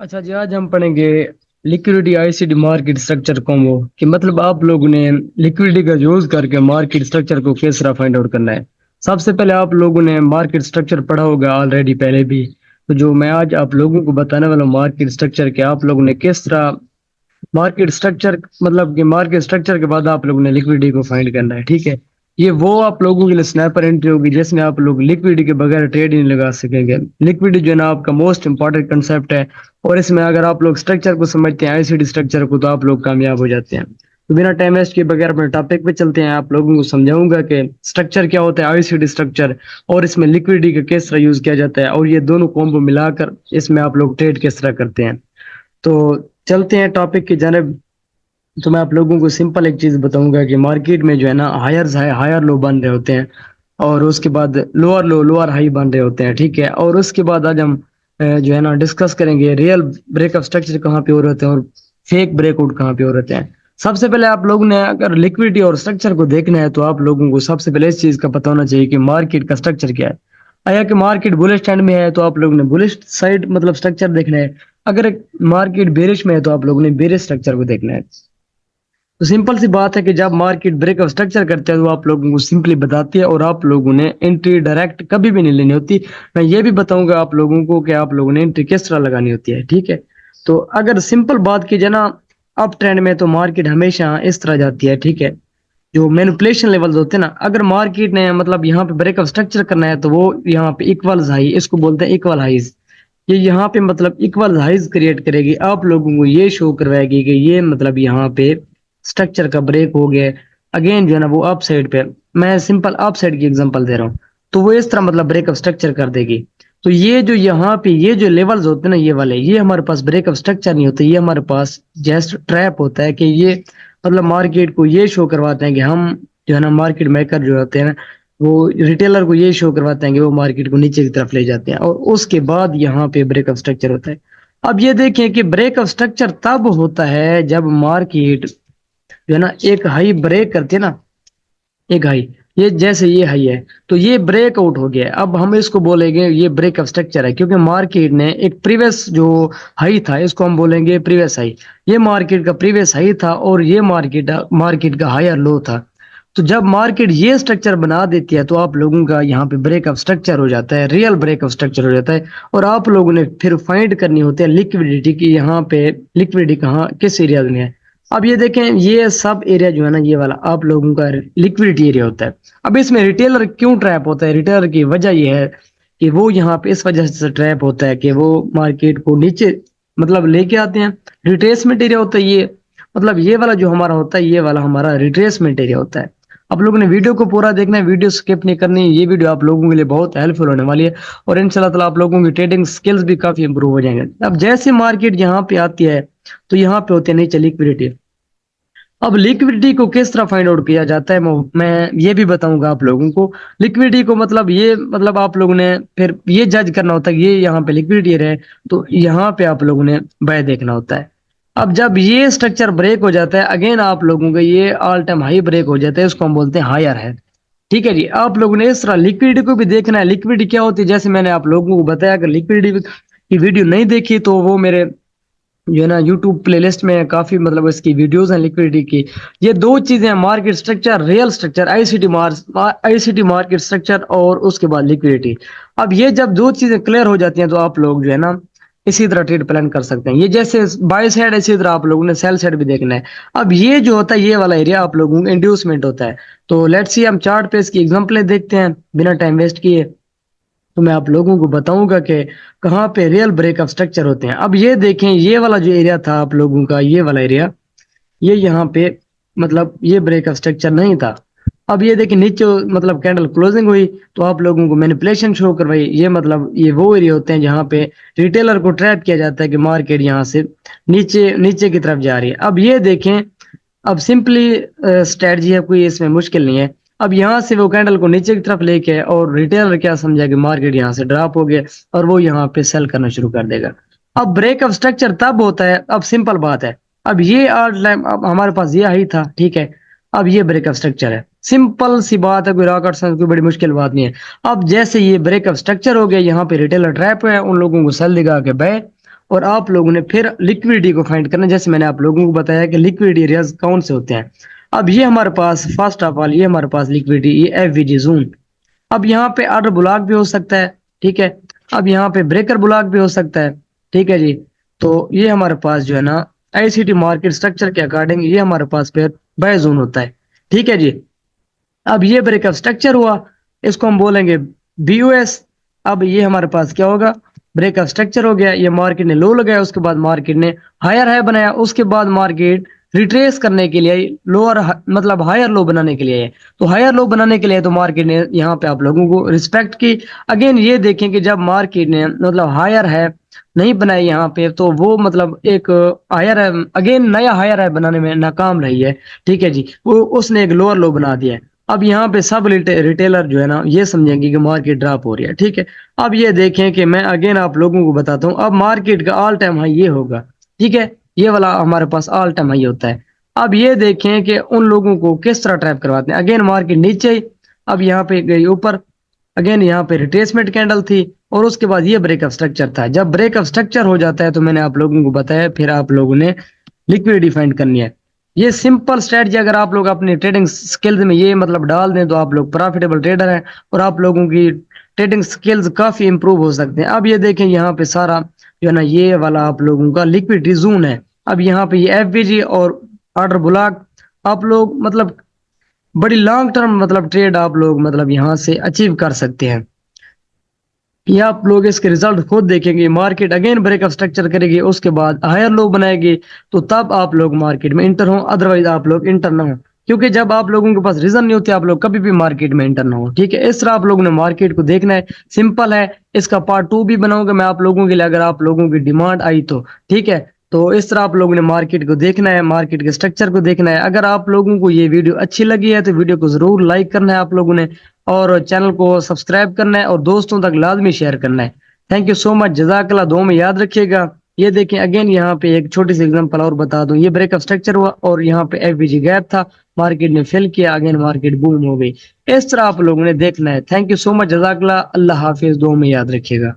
अच्छा जी, आज हम पढ़ेंगे liquidity ICD market structure combo कि मतलब आप लोगों ने लिक्विडिटी का यूज करके मार्केट स्ट्रक्चर को किस तरह फाइंड आउट करना है। सबसे पहले आप लोगों ने मार्केट स्ट्रक्चर पढ़ा होगा ऑलरेडी पहले भी। तो जो मैं आज आप लोगों को बताने वाला हूँ मार्केट स्ट्रक्चर के आप लोगों ने किस तरह मार्केट स्ट्रक्चर मतलब कि मार्केट स्ट्रक्चर के बाद आप लोगों ने लिक्विडिटी को फाइंड करना है। ठीक है, ये वो आप लोगों के लिए स्नैपर एंट्री होगी जिसमें आप लोग लिक्विडिटी के बगैर ट्रेड नहीं लगा सकेंगे। लिक्विडिटी जो है ना आपका मोस्ट इंपॉर्टेंट कंसेप्ट है, और इसमें अगर आप लोग स्ट्रक्चर को समझते हैं आईसीडी स्ट्रक्चर को तो आप लोग कामयाब हो जाते हैं। तो बिना टाइम वेस्ट के बगैर अपने टॉपिक पे चलते हैं। आप लोगों को समझाऊंगा कि स्ट्रक्चर क्या होता है, आईसीडी स्ट्रक्चर, और इसमें लिक्विडिटी का किस तरह यूज किया जाता है, और ये दोनों कॉम्बो मिलाकर इसमें आप लोग ट्रेड किस तरह करते हैं। तो चलते हैं टॉपिक की जानब। तो मैं आप लोगों को सिंपल एक चीज बताऊंगा कि मार्केट में जो है ना हायर लो बन रहे होते हैं, और उसके बाद लोअर लो लोअर हाई बन रहे होते हैं। ठीक है, और उसके बाद आज हम जो है ना डिस्कस करेंगे रियल ब्रेकअप स्ट्रक्चर कहाँ पे हो रहे होते हैं और फेक ब्रेकआउट कहाँ पे हो रहे होते हैं। सबसे पहले आप लोगों ने अगर लिक्विडिटी और स्ट्रक्चर को देखना है तो आप लोगों को सबसे पहले इस चीज का पता होना चाहिए कि मार्केट का स्ट्रक्चर क्या है। आया कि मार्केट बुलिश ट्रेंड में है तो आप लोगों ने बुलिश साइड मतलब स्ट्रक्चर देखना है। अगर मार्केट बेरिश में है तो आप लोगों ने बेरिश स्ट्रक्चर को देखना है। तो सिंपल सी बात है कि जब मार्केट ब्रेकअप स्ट्रक्चर करते हैं तो आप लोगों को सिंपली बताती है, और आप लोगों ने एंट्री डायरेक्ट कभी भी नहीं लेनी होती। मैं ये भी बताऊंगा आप लोगों को कि आप लोगों ने एंट्री किस तरह लगानी होती है। ठीक है, तो अगर सिंपल बात की जाए ना, अप ट्रेंड में तो मार्केट हमेशा इस तरह जाती है। ठीक है, जो मैनिपुलेशन लेवल्स होते हैं ना, अगर मार्केट ने मतलब यहाँ पे ब्रेकअप स्ट्रक्चर करना है तो वो यहाँ पे इक्वल हाई, इसको बोलते हैं इक्वल हाइज। ये यहाँ पे मतलब इक्वल हाइज क्रिएट करेगी, आप लोगों को ये शो करवाएगी कि ये मतलब यहाँ पे स्ट्रक्चर का ब्रेक हो गया। अगेन जो है ना वो अप साइड पे, मैं सिंपल अप साइड की एग्जांपल दे रहा हूँ, तो वो इस तरह मतलब ब्रेकअप स्ट्रक्चर कर देगी। तो ये जो यहाँ पे ये जो लेवल्स होते हैं ना ये वाले, ये हमारे पास ब्रेकअप स्ट्रक्चर नहीं होते, ये हमारे पास जस्ट ट्रैप होता है कि ये मतलब मार्केट को ये शो करवाते हैं कि हम जो है ना मार्केट मेकर जो होते हैं ना, वो रिटेलर को ये शो करवाते हैं कि वो मार्केट को नीचे की तरफ ले जाते हैं, और उसके बाद यहाँ पे ब्रेकअप स्ट्रक्चर होता है। अब ये देखें कि ब्रेकअप स्ट्रक्चर तब होता है जब मार्केट जो है ना एक हाई ब्रेक करती है ना, एक हाई, ये जैसे ये हाई है तो ये ब्रेक आउट हो गया है। अब हम इसको बोलेंगे ये ब्रेकअप स्ट्रक्चर है, क्योंकि मार्केट ने एक प्रीवियस जो हाई था इसको हम बोलेंगे प्रीवियस हाई। ये मार्केट का प्रीवियस हाई था और ये मार्केट का हायर लो था। तो जब मार्केट ये स्ट्रक्चर बना देती है तो आप लोगों का यहाँ पे ब्रेकअप स्ट्रक्चर हो जाता है, रियल ब्रेकअप स्ट्रक्चर हो जाता है। और आप लोगों ने फिर फाइंड करनी होती है लिक्विडिटी की, यहाँ पे लिक्विडिटी कहाँ किस एरिया में है। अब ये देखें ये सब एरिया जो है ना ये वाला आप लोगों का लिक्विडिटी एरिया होता है। अब इसमें रिटेलर क्यों ट्रैप होता है, रिटेलर की वजह ये है कि वो यहाँ पे इस वजह से ट्रैप होता है कि वो मार्केट को नीचे मतलब लेके आते हैं। रिट्रेसमेंट एरिया होता है ये, मतलब ये वाला जो हमारा होता है ये वाला हमारा रिट्रेसमेंट एरिया होता है। आप लोगों ने वीडियो को पूरा देखना है, वीडियो स्किप नहीं करनी है। ये वीडियो आप लोगों के लिए बहुत हेल्पफुल होने वाली है, और इंशाल्लाह ताला आप लोगों की ट्रेडिंग स्किल्स भी काफी इंप्रूव हो जाएंगे। अब जैसे मार्केट यहाँ पे आती है तो यहाँ पे होती है नीचे लिक्विडिटी। अब लिक्विडिटी को किस तरह फाइंड आउट किया जाता है मैं ये भी बताऊंगा आप लोगों को। लिक्विडिटी को मतलब ये मतलब आप लोगों ने फिर ये जज करना होता है कि ये यहाँ पे लिक्विडिटी रहे तो यहाँ पे आप लोगों ने बाय देखना होता है। अब जब ये स्ट्रक्चर ब्रेक हो जाता है अगेन आप लोगों का ये ऑल टाइम हाई ब्रेक हो जाता है, इसको हम बोलते हैं हायर है। ठीक है जी, आप लोगों ने इस तरह लिक्विडिटी को भी देखना है। लिक्विडिटी क्या होती है, जैसे मैंने आप लोगों को बताया, अगर लिक्विडिटी की वीडियो नहीं देखी तो वो मेरे जो है ना यूट्यूब प्लेलिस्ट में काफी मतलब इसकी वीडियोस हैं लिक्विडिटी की। ये दो चीजें हैं, market structure, real structure, ICT market structure, और उसके बाद लिक्विडिटी। अब ये जब दो चीजें क्लियर हो जाती हैं तो आप लोग जो है ना इसी तरह ट्रेड प्लान कर सकते हैं। ये जैसे बाय साइड इसी तरह आप लोगों ने सेल साइड भी देखना है। अब ये जो होता है ये वाला एरिया आप लोगों का इंड्यूसमेंट होता है। तो लेट्स सी हम चार्ट पे इसकी एग्जांपलें देखते हैं बिना टाइम वेस्ट किए। तो मैं आप लोगों को बताऊंगा कि कहाँ पे रियल ब्रेकअप स्ट्रक्चर होते हैं। अब ये देखें ये वाला जो एरिया था आप लोगों का, ये वाला एरिया, ये यहाँ पे मतलब ये ब्रेकअप स्ट्रक्चर नहीं था। अब ये देखिए नीचे मतलब कैंडल क्लोजिंग हुई तो आप लोगों को मैनिपुलेशन शो करवाई। ये मतलब ये वो एरिया होते हैं जहाँ पे रिटेलर को ट्रैप किया जाता है कि मार्केट यहाँ से नीचे नीचे की तरफ जा रही है। अब ये देखें, अब सिंपली स्ट्रेटजी है, कोई इसमें मुश्किल नहीं है। अब यहाँ से वो कैंडल को नीचे की तरफ लेके और रिटेलर क्या समझा कि मार्केट यहाँ से ड्रॉप हो गया और वो यहाँ पे सेल करना शुरू कर देगा। अब ब्रेकअप स्ट्रक्चर तब होता है, अब सिंपल बात है, अब ये अब हमारे पास ये हाई था, ठीक है, अब ये ब्रेकअप स्ट्रक्चर है, सिंपल सी बात है, कोई रॉकेट साइंस कोई बड़ी मुश्किल बात नहीं है। अब जैसे ये ब्रेकअप स्ट्रक्चर हो गया यहाँ पे रिटेलर ट्रैप है, उन लोगों को सेल दिखा के बाय, और आप लोगों ने फिर लिक्विडिटी को फाइंड करना है। जैसे मैंने आप लोगों को बताया कि लिक्विडिटी एरियाज कौन से होते हैं। अब ये हमारे पास फर्स्ट ऑफ ऑल ये हमारे पास लिक्विडिटी ये एफवीजी जोन। अब यहाँ पे ऑर्डर ब्लॉक भी हो सकता है, ठीक है। अब यहाँ पे ब्रेकर ब्लॉक भी हो सकता है, ठीक है जी। तो ये हमारे पास जो है ना आईसीटी मार्केट स्ट्रक्चर के अकॉर्डिंग ये हमारे पास फिर बाय जोन होता है, ठीक है जी। अब ये ब्रेकअप स्ट्रक्चर हुआ, इसको हम बोलेंगे बीयूएस। अब ये हमारे पास क्या होगा, ब्रेकअप स्ट्रक्चर हो गया। ये मार्केट ने लो लगाया, उसके बाद मार्केट ने हायर हाई बनाया, उसके बाद मार्केट रिट्रेस करने के लिए लोअर मतलब हायर लो बनाने के लिए है। तो हायर लो बनाने के लिए तो मार्केट ने यहाँ पे आप लोगों को रिस्पेक्ट की। अगेन ये देखें कि जब मार्केट ने मतलब हायर है नहीं बनाई यहाँ पे, तो वो मतलब एक हायर है अगेन नया हायर है बनाने में नाकाम रही है, ठीक है जी। वो उसने एक लोअर लो बना दिया है। अब यहाँ पे सब रिटेलर जो है ना ये समझेंगे कि मार्केट ड्रॉप हो रही है, ठीक है। अब ये देखें कि मैं अगेन आप लोगों को बताता हूँ, अब मार्केट का ऑल टाइम हाई ये होगा, ठीक है। ये वाला हमारे पास ऑल टाइम हाई होता है। अब ये देखें कि उन लोगों को किस तरह ट्रैप करवाते हैं। अगेन मार्केट नीचे, अब यहाँ पे गई ऊपर, अगेन यहाँ पे रिट्रेसमेंट कैंडल थी, और उसके बाद ये ब्रेकअप स्ट्रक्चर था। जब ब्रेकअप स्ट्रक्चर हो जाता है तो मैंने आप लोगों को बताया फिर आप लोगों ने लिक्विडिटी फाइंड करनी है। ये सिंपल स्ट्रेटजी अगर आप लोग अपने ट्रेडिंग स्किल्स में ये मतलब डाल दें तो आप लोग प्रॉफिटेबल ट्रेडर हैं, और आप लोगों की ट्रेडिंग स्किल्स काफी इंप्रूव हो सकते हैं। अब ये देखें यहाँ पे सारा जो है ना ये वाला आप लोगों का लिक्विडिटी जोन है। अब यहाँ पे ये एफवीजी और ऑर्डर ब्लॉक आप लोग मतलब बड़ी लॉन्ग टर्म मतलब ट्रेड आप लोग मतलब यहाँ से अचीव कर सकते हैं। ये आप लोग इसके रिजल्ट खुद देखेंगे। मार्केट अगेन ब्रेकअप स्ट्रक्चर करेगी, उसके बाद हायर लो बनाएगी, तो तब आप लोग मार्केट में इंटर हो, अदरवाइज आप लोग इंटर ना हो। क्योंकि जब आप लोगों के पास रीजन नहीं होती आप लोग कभी भी मार्केट में इंटर ना हो, ठीक है। इस तरह आप लोगों ने मार्केट को देखना है, सिंपल है। इसका पार्ट 2 भी बनाऊंगा मैं आप लोगों के लिए अगर आप लोगों की डिमांड आई तो, ठीक है। तो इस तरह आप लोगों ने मार्केट को देखना है, मार्केट के स्ट्रक्चर को देखना है। अगर आप लोगों को ये वीडियो अच्छी लगी है तो वीडियो को जरूर लाइक करना है आप लोगों ने, और चैनल को सब्सक्राइब करना है, और दोस्तों तक लाजमी शेयर करना है। थैंक यू सो मच, जजाकल्ला। दो में याद रखिएगा। ये देखें अगेन यहाँ पे एक छोटी सी एग्जांपल और बता दूं, ये ब्रेकअप स्ट्रक्चर हुआ और यहाँ पे एफबीजी गैप था, मार्केट ने फिल किया, अगेन मार्केट बूम हो गई। इस तरह आप लोगों ने देखना है। थैंक यू सो मच, जजाकल्ला। अल्लाह हाफिज, दो में याद रखिएगा।